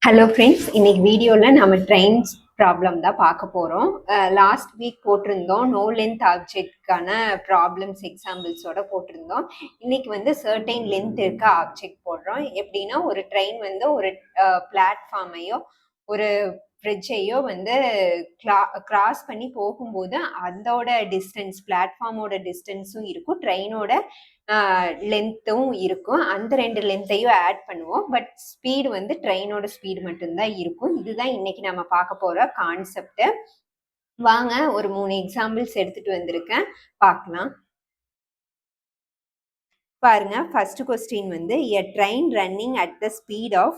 Hello friends, இன்னைக்கு வீடியோவில் நம்ம ட்ரெயின்ஸ் ப்ராப்ளம் தான் பார்க்க போகிறோம். லாஸ்ட் வீக் போட்டிருந்தோம் நோ லென்த் ஆப்ஜெக்ட்கான ப்ராப்ளம்ஸ் எக்ஸாம்பிள்ஸோட போட்டிருந்தோம். இன்னைக்கு வந்து சர்டைன் லென்த் இருக்க ஆப்ஜெக்ட் போடுறோம். எப்படின்னா ஒரு ட்ரெயின் வந்து ஒரு பிளாட்ஃபார்மையோ ஒரு பிரிட்ஜையோ வந்து கிராஸ் பண்ணி போகும்போது அதோட டிஸ்டன்ஸ் பிளாட்ஃபார்மோட டிஸ்டன்ஸும் இருக்கும், ட்ரெயினோட லென்த்தும் இருக்கும். அந்த ரெண்டு லென்த்தையும் ஆட் பண்ணுவோம். பட் ஸ்பீடு வந்து ட்ரெயினோட ஸ்பீடு மட்டும்தான் இருக்கும். இதுதான் இன்னைக்கு நம்ம பார்க்க போற கான்செப்ட். வாங்க ஒரு 3 எக்ஸாம்பிள்ஸ் எடுத்துட்டு வந்திருக்கேன், பார்க்கலாம். பாருங்க, ஃபர்ஸ்ட் கொஸ்டின் வந்து a train running at the speed of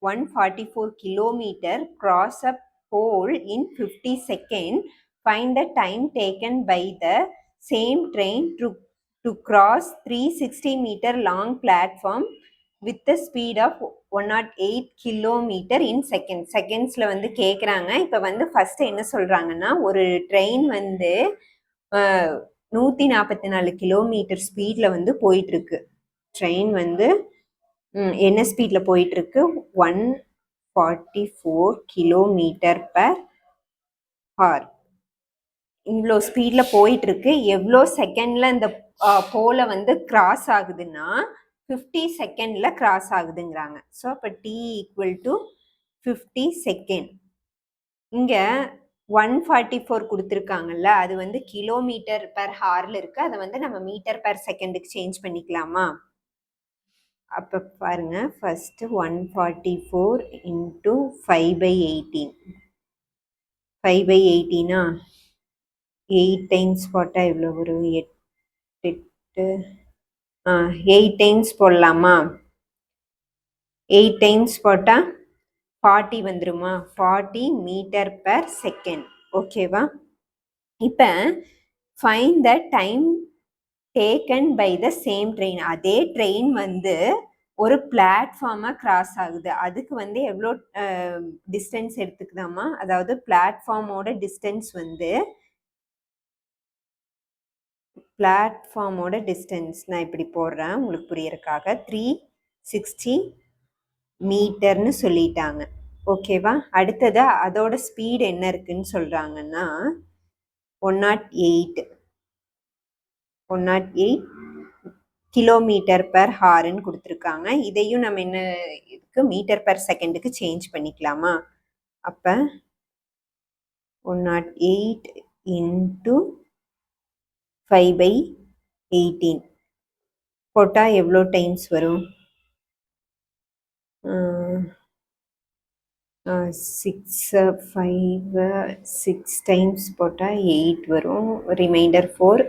144 kilometer cross a pole in 50 seconds. Find the time taken by the same train to cross 360 meter long platform with the speed of 108 kilometer in seconds. செகண்ட்ஸ்ல வந்து கேட்குறாங்க. இப்போ வந்து first என்ன சொல்றாங்கன்னா, ஒரு train வந்து 144 kilometre ஸ்பீட்ல வந்து போயிட்டு இருக்கு. ட்ரெயின் வந்து என்ன ஸ்பீட்ல போயிட்டு இருக்கு? 144 கிலோமீட்டர் பர் ஹவர். இவ்வளோ ஸ்பீட்ல போயிட்டு இருக்கு. எவ்வளோ செகண்ட்ல இந்த போல வந்து கிராஸ் ஆகுதுன்னா 50 செகண்ட்ல கிராஸ் ஆகுதுங்கிறாங்க. ஸோ அப்போ டி ஈக்குவல் டு 50 செகண்ட். இங்க 144 கொடுத்துருக்காங்கல்ல, அது வந்து கிலோமீட்டர் பர் ஹார்ல இருக்கு. அதை வந்து நம்ம மீட்டர் பர் செகண்டுக்கு சேஞ்ச் பண்ணிக்கலாமா? அப்போ பாருங்க, ஃபர்ஸ்ட் 144 இன்டூ 5/18. 5/18 8 டைம்ஸ் போட்டா எவ்வளோ வரும்? 8 டைம்ஸ் போடலாமா? 8 டைம்ஸ் போட்டா 40 வந்துருமா? 40 மீட்டர் பர் செகண்ட். ஓகேவா? இப்போ find the time taken by the same train. அதே ட்ரெயின் வந்து ஒரு பிளாட்ஃபார்மா கிராஸ் ஆகுது. அதுக்கு வந்து எவ்வளோ டிஸ்டன்ஸ் எடுத்துக்குதாமா? அதாவது பிளாட்ஃபார்மோட டிஸ்டன்ஸ் வந்து நான் இப்படி போடுறேன் உங்களுக்கு புரியறதுக்காக. 360 மீட்டர்னு சொல்லிட்டாங்க. ஓகேவா? அடுத்தது அதோட ஸ்பீடு என்ன இருக்குன்னு சொல்றாங்கன்னா 108 கிலோமீட்டர் பர் ஹார்ன்னு கொடுத்துருக்காங்க. இதையும் நம்ம என்ன இதுக்கு மீட்டர் பர் செகண்டுக்கு சேஞ்ச் பண்ணிக்கலாமா? அப்போ 108 இன்டூ 5/18 போட்டால் எவ்வளோ டைம்ஸ் வரும்? 6 டைம்ஸ் போட்டால் 8 வரும். ரிமைண்டர் 4.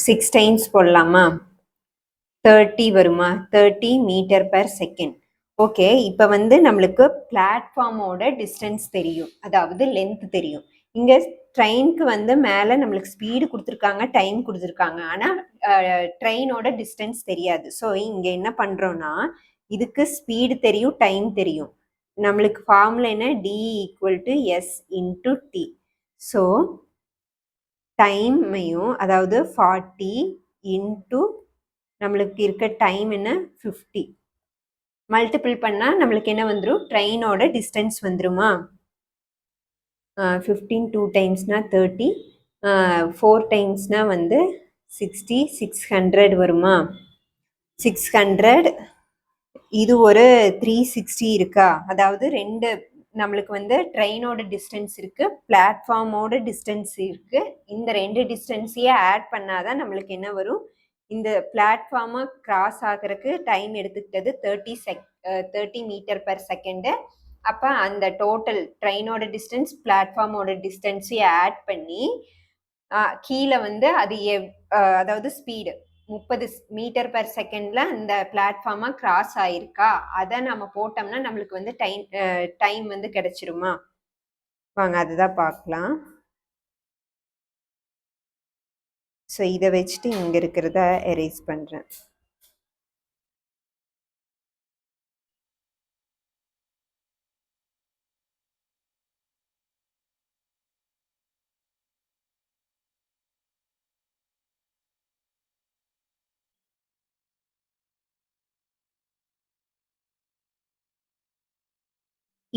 6 டைம்ஸ் போடலாமா? 30 வருமா? 30 மீட்டர் பர் செகண்ட். ஓகே, இப்போ வந்து நம்மளுக்கு பிளாட்ஃபார்மோட டிஸ்டன்ஸ் தெரியும், அதாவது லென்த் தெரியும். இங்கே ட்ரெயினுக்கு வந்து மேலே நம்மளுக்கு ஸ்பீடு கொடுத்துருக்காங்க, டைம் கொடுத்துருக்காங்க. ஆனால் ட்ரெயினோட டிஸ்டன்ஸ் தெரியாது. ஸோ இங்கே என்ன பண்ணுறோன்னா, இதுக்கு ஸ்பீடு தெரியும், டைம் தெரியும். நம்மளுக்கு ஃபார்முலா என்ன? T equal to S into T. So டைமையும், அதாவது 40 இன்டூ நம்மளுக்கு இருக்க டைம் என்ன? 50 மல்டிபிள் பண்ணால் நம்மளுக்கு என்ன வந்துடும்? ட்ரெயினோட டிஸ்டன்ஸ் வந்துருமா? 15 2 டைம்ஸ்னா 30, 4 டைம்ஸ்னா வந்து 60, 600 வருமா? 600. இது ஒரு 360 இருக்கா? அதாவது ரெண்டு நம்மளுக்கு வந்து ட்ரெயினோட டிஸ்டன்ஸ் இருக்கு, பிளாட்ஃபார்மோட டிஸ்டன்ஸ் இருக்கு. இந்த ரெண்டு டிஸ்டன்ஸையே ஆட் பண்ணாதான் நம்மளுக்கு என்ன வரும்? இந்த பிளாட்ஃபார்மை கிராஸ் ஆகிறதுக்கு டைம் எடுத்துக்கிட்டது 30 மீட்டர் பர் செகண்டு. அப்போ அந்த டோட்டல் ட்ரெயினோட டிஸ்டன்ஸ் பிளாட்ஃபார்மோட டிஸ்டன்ஸையும் ஆட் பண்ணி கீழே வந்து அது அதாவது ஸ்பீடு 30 மீட்டர் பர் செகண்ட்ல அந்த பிளாட்ஃபார்மா கிராஸ் ஆயிருக்கா, அதை நம்ம போட்டோம்னா நம்மளுக்கு வந்து டைம் வந்து கிடைச்சிருமா? வாங்க அதுதான் பார்க்கலாம். ஸோ இதை வச்சுட்டு இங்கே இருக்கிறத எரேஸ் பண்ணுறேன்.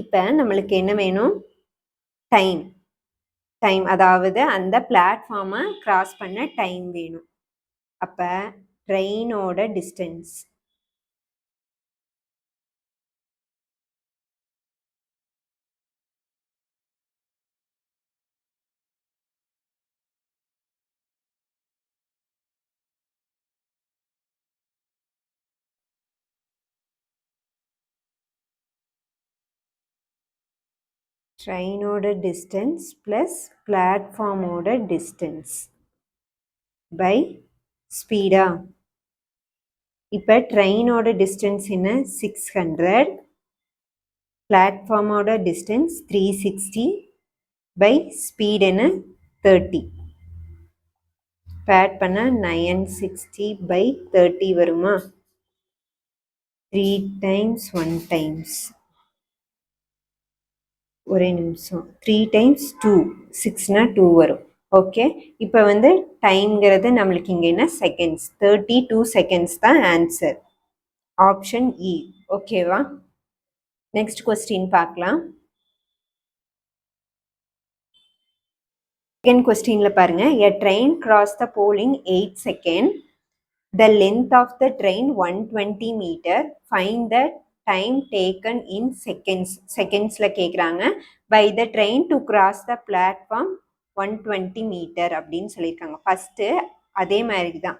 இப்போ நம்மளுக்கு என்ன வேணும்? டைம். டைம் அதாவது அந்த பிளாட்ஃபார்மை கிராஸ் பண்ண டைம் வேணும். அப்போ ட்ரெயினோட டிஸ்டன்ஸ் ட்ரெயினோட டிஸ்டன்ஸ் ப்ளஸ் பிளாட்ஃபார்மோட டிஸ்டன்ஸ் பை ஸ்பீடா. இப்போ ட்ரெயினோட டிஸ்டன்ஸ் என்ன? 600, பிளாட்ஃபார்மோட டிஸ்டன்ஸ் 360 பை ஸ்பீட் என்ன? 30. ஆட் பண்ண 960 பை 30 வருமா? 3 டைம்ஸ் 1 டைம்ஸ், ஒரே நிமிஷம், 3 டைம்ஸ் 2, 6னா 2 வரும். ஓகே, இப்போ வந்து டைம்ங்கிறது நம்மளுக்கு இங்கே என்ன? செகண்ட்ஸ். 32 செகண்ட்ஸ் தான் ஆன்சர். ஆப்ஷன் இ. ஓகேவா? நெக்ஸ்ட் கொஸ்டின் பார்க்கலாம். செகண்ட் கொஸ்டினில் பாருங்க. A train cross the pole in 8 second. The length of the train 120 meter. Find the time taken in seconds. செகண்ட்ஸில் கேட்குறாங்க. By the train to cross the platform 120 meter அப்படின்னு சொல்லியிருக்காங்க. First அதே மாதிரி தான்.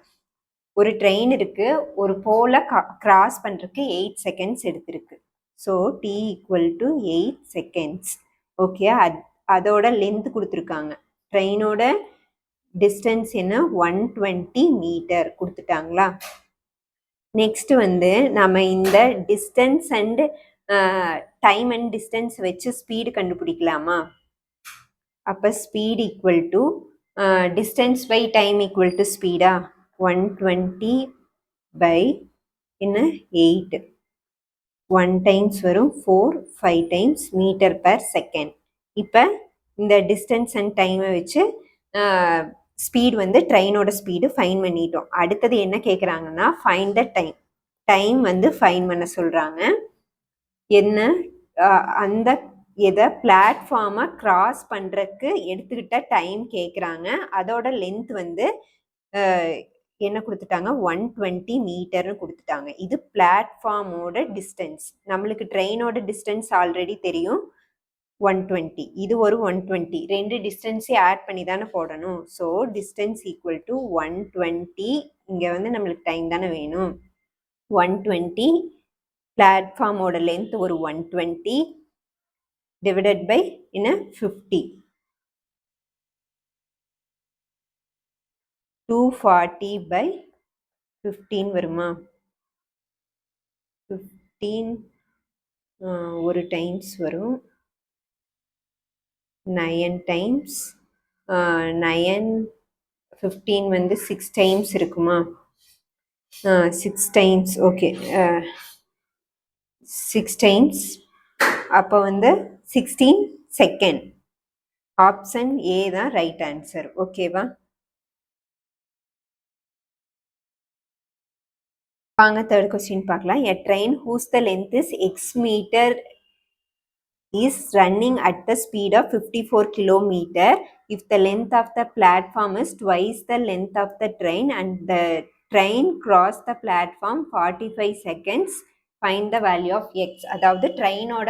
ஒரு ட்ரெயின் இருக்கு, ஒரு போலை கிராஸ் பண்ணுறதுக்கு 8 செகண்ட்ஸ் எடுத்திருக்கு. So T equal to 8 seconds. Okay, அதோட லென்த் கொடுத்துருக்காங்க. ட்ரெயினோட டிஸ்டன்ஸ் என்ன? 120 மீட்டர் கொடுத்துட்டாங்களா? நெக்ஸ்ட் வந்து நம்ம இந்த distance and time and distance வச்சு ஸ்பீடு கண்டுபிடிக்கலாமா? அப்போ speed equal to distance by time equal to ஸ்பீடா? 120 பை என்ன? 8. 1 டைம்ஸ் வரும் 4, 5 டைம்ஸ் மீட்டர் பர் செகண்ட். இப்போ இந்த டிஸ்டன்ஸ் அண்ட் டைமை வச்சு ஸ்பீடு வந்து ட்ரெயினோட ஸ்பீடு ஃபைன் பண்ணிட்டோம். அடுத்தது என்ன கேட்குறாங்கன்னா, ஃபைன் த டைம். டைம் வந்து ஃபைன் பண்ண சொல்கிறாங்க. என்ன? அந்த எதை பிளாட்ஃபார்மை கிராஸ் பண்ணுறதுக்கு எடுத்துக்கிட்ட டைம் கேட்குறாங்க. அதோட லென்த் வந்து என்ன கொடுத்துட்டாங்க? 120 மீட்டர்னு கொடுத்துட்டாங்க. இது பிளாட்ஃபார்மோட டிஸ்டன்ஸ். நம்மளுக்கு ட்ரெயினோட டிஸ்டன்ஸ் ஆல்ரெடி தெரியும், 120. இது ஒரு 120. ரெண்டு டிஸ்டன்ஸையும் ஆட் பண்ணி தானே போடணும். So distance equal to 120. இங்கே வந்து நம்மளுக்கு டைம் தானே வேணும். 120 பிளாட்ஃபார்மோட லென்த் ஒரு 120 டிவைடட் பை என்ன? 50. 240 பை 15 வருமா? 15 ஒரு டைம்ஸ் வரும். 9 டைம்ஸ் 9 15 வந்து 6 டைம்ஸ் இருக்குமா? 6 டைம்ஸ். Okay, 6 times. அப்போ வந்து 16 செகண்ட். ஆப்ஷன் ஏ தான் ரைட் ஆன்சர். ஓகேவா? வாங்க தேர்ட் கொஸ்டின் பார்க்கலாம். A train whose the length is X metre is running at the speed of 54 kilometer. If the length of the platform is twice the length of the train and the train cross the platform 45 seconds, find the value of x. அதாவது ட்ரெயினோட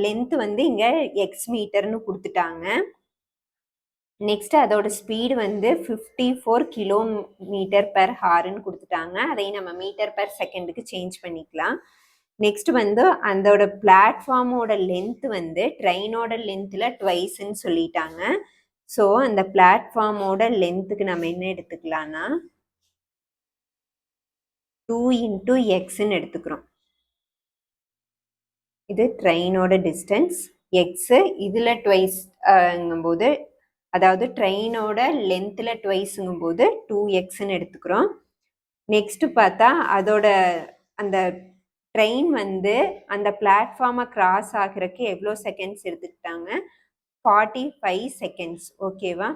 length வந்து இங்கே X மீட்டர்னு கொடுத்துட்டாங்க. Next அதோட speed வந்து 54 kilometre per ஹார்ன்னு கொடுத்துட்டாங்க. அதை நம்ம metre per செகண்டுக்கு சேஞ்ச் பண்ணிக்கலாம். நெக்ஸ்ட் வந்து அதோட பிளாட்ஃபார்மோட லென்த் வந்து ட்ரெயினோட லென்த்தில் ட்வைஸ்ன்னு சொல்லிட்டாங்க. ஸோ அந்த பிளாட்ஃபார்மோட லென்த்துக்கு நம்ம என்ன எடுத்துக்கலாம்னா 2 இன்ட்டு எக்ஸ்ன்னு எடுத்துக்கிறோம். இது ட்ரெயினோட டிஸ்டன்ஸ். எக்ஸு இதில் ட்வைஸ்ங்கும்போது, அதாவது ட்ரெயினோட லென்த்தில் ட்வைஸுங்கும்போது 2xன்னு எடுத்துக்கிறோம். நெக்ஸ்ட்டு பார்த்தா அதோட அந்த ட்ரெயின் வந்து அந்த பிளாட்ஃபார்மை கிராஸ் ஆகிறதுக்கு எவ்வளோ செகண்ட்ஸ் எடுத்துக்கிட்டாங்க? 45 செகண்ட்ஸ். ஓகேவா?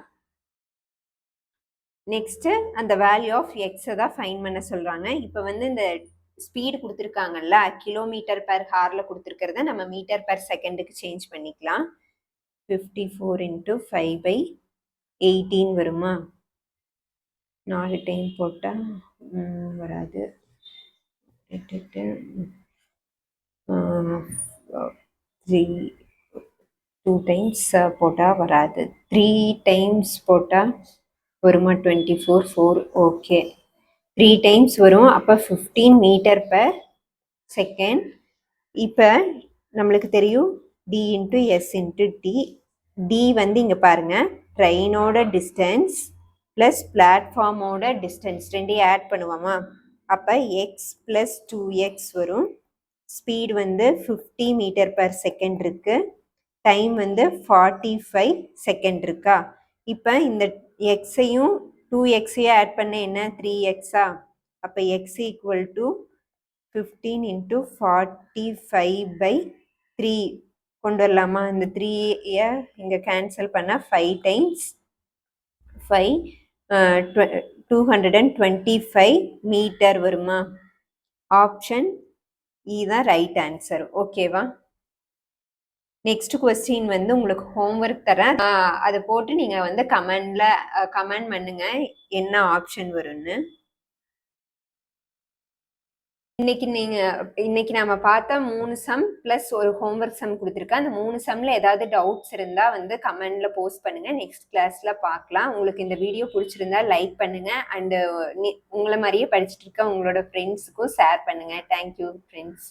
நெக்ஸ்ட்டு அந்த வேல்யூ ஆஃப் எக்ஸை தான் ஃபைன் பண்ண சொல்கிறாங்க. இப்போ வந்து இந்த ஸ்பீடு கொடுத்துருக்காங்கல்ல, கிலோமீட்டர் பெர் ஹார்ல கொடுத்துருக்கிறத நம்ம மீட்டர் பெர் செகண்டுக்கு சேஞ்ச் பண்ணிக்கலாம். 54 × 5/18 வருமா? 4 டைம் போட்டால் வராது. 2 டைம்ஸ் போட்டால் வராது. 3 டைம்ஸ் போட்டால் வருமா? 24 4 ஓகே. 3 டைம்ஸ் வரும். அப்போ 15 மீட்டர் பெர் செகண்ட். இப்போ நம்மளுக்கு தெரியும் d × s × t. d வந்து இங்கே பாருங்க, ட்ரெயினோட டிஸ்டன்ஸ் ப்ளஸ் பிளாட்ஃபார்மோட டிஸ்டன்ஸ் ரெண்டையும் ஆட் பண்ணுவோமா? அப்போ x + 2x வரும். ஸ்பீடு வந்து 50 மீட்டர் பெர் செகண்ட் இருக்கு. டைம் வந்து 45 செகண்ட் இருக்கா? இப்போ இந்த எக்ஸையும் 2xையும் ஆட் பண்ண என்ன? 3xஆ? அப்போ x = 15 × 45/3 கொண்டு வரலாமா? இந்த 3யை இங்கே கேன்சல் பண்ணால் 5 டைம்ஸ் 5 225 மீட்டர் வருமா? ஆப்ஷன் இ தான் ரைட் ஆன்சர். ஓகேவா? நெக்ஸ்ட் கொஸ்டின் வந்து உங்களுக்கு ஹோம்ஒர்க் தரேன். அதை போட்டு நீங்கள் வந்து கமெண்ட் பண்ணுங்க என்ன ஆப்ஷன் வரும்னு. இன்னைக்கு நம்ம பார்த்தா 3 சம் ப்ளஸ் ஒரு ஹோம்ஒர்க் சம் கொடுத்துருக்கேன். அந்த 3 சம்ல ஏதாவது டவுட்ஸ் இருந்தால் வந்து கமெண்ட்ல போஸ்ட் பண்ணுங்க. நெக்ஸ்ட் கிளாஸ்ல பார்க்கலாம். உங்களுக்கு இந்த வீடியோ பிடிச்சிருந்தா லைக் பண்ணுங்க. அண்ட் உங்களை மாதிரியே படிச்சுட்டு இருக்க உங்களோட ஃப்ரெண்ட்ஸுக்கும் ஷேர் பண்ணுங்க. Thank you friends.